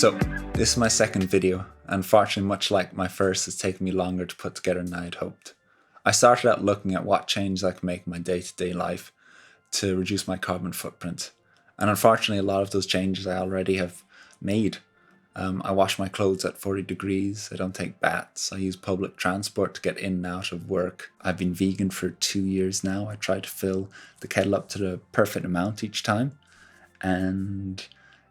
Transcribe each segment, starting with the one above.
So, this is my second video. Unfortunately, much like my first, it's taken me longer to put together than I had hoped. I started out looking at what changes I can make in my day-to-day life to reduce my carbon footprint. And unfortunately, a lot of those changes I already have made. I wash my clothes at 40 degrees, I don't take baths, I use public transport to get in and out of work. I've been vegan for 2 years now. I try to fill the kettle up to the perfect amount each time. And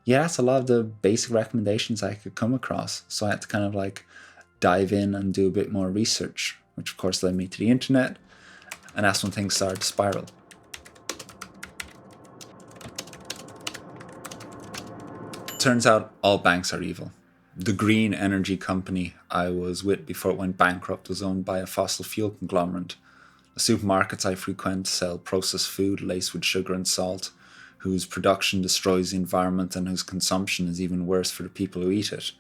yeah, that's a lot of the basic recommendations I could come across. So I had to kind of like dive in and do a bit more research, which of course led me to the internet. And that's when things started to spiral. Turns out all banks are evil. The green energy company I was with before it went bankrupt was owned by a fossil fuel conglomerate. The supermarkets I frequent sell processed food laced with sugar and salt, whose production destroys the environment and whose consumption is even worse for the people who eat it.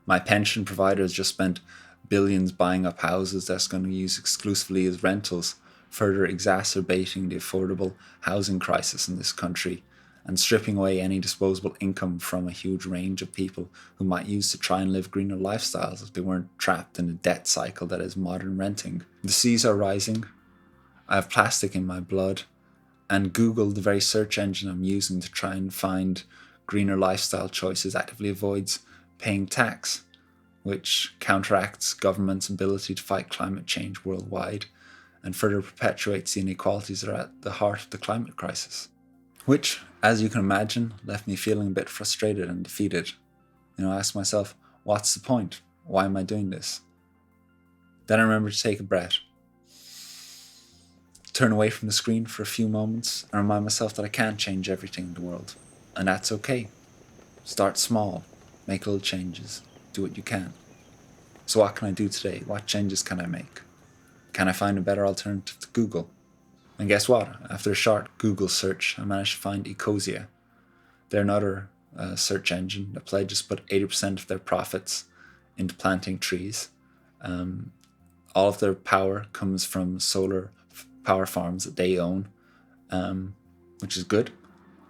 My pension provider has just spent billions buying up houses that's going to use exclusively as rentals, further exacerbating the affordable housing crisis in this country and stripping away any disposable income from a huge range of people who might use to try and live greener lifestyles if they weren't trapped in the debt cycle that is modern renting. The seas are rising. I have plastic in my blood. And Google, the very search engine I'm using to try and find greener lifestyle choices, actively avoids paying tax, which counteracts government's ability to fight climate change worldwide and further perpetuates the inequalities that are at the heart of the climate crisis. Which, as you can imagine, left me feeling a bit frustrated and defeated. I asked myself, what's the point? Why am I doing this? Then I remembered to take a breath. Turn away from the screen for a few moments and remind myself that I can't change everything in the world. And that's okay. Start small. Make little changes. Do what you can. So what can I do today? What changes can I make? Can I find a better alternative to Google? And guess what? After a short Google search, I managed to find Ecosia. They're another search engine that pledges to put 80% of their profits into planting trees. All of their power comes from solar power farms that they own, which is good.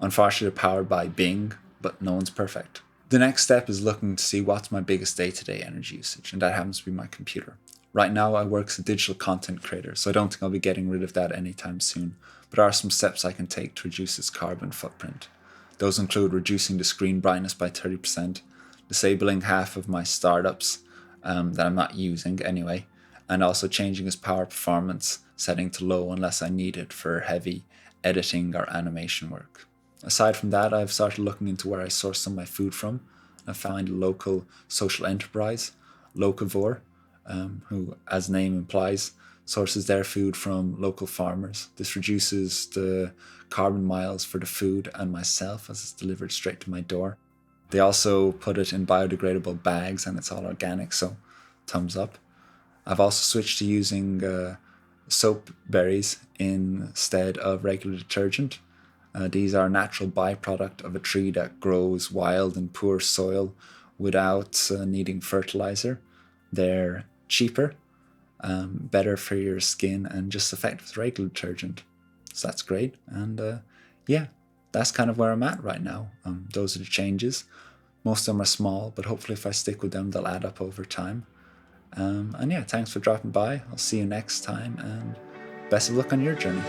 Unfortunately, they're powered by Bing, but no one's perfect. The next step is looking to see what's my biggest day-to-day energy usage, and that happens to be my computer. Right now, I work as a digital content creator, so I don't think I'll be getting rid of that anytime soon, but there are some steps I can take to reduce its carbon footprint. Those include reducing the screen brightness by 30%, disabling half of my startups that I'm not using anyway, and also changing its power performance setting to low unless I need it for heavy editing or animation work. Aside from that, I've started looking into where I source some of my food from. I found a local social enterprise, Locavore, who, as the name implies, sources their food from local farmers. This reduces the carbon miles for the food and myself as it's delivered straight to my door. They also put it in biodegradable bags and it's all organic, so thumbs up. I've also switched to using soap berries instead of regular detergent. These are a natural byproduct of a tree that grows wild in poor soil without needing fertilizer. They're cheaper, better for your skin, and just effective as regular detergent. So that's great. And yeah, that's kind of where I'm at right now. Those are the changes. Most of them are small, but hopefully if I stick with them, they'll add up over time. And yeah, thanks for dropping by. I'll see you next time, and best of luck on your journey.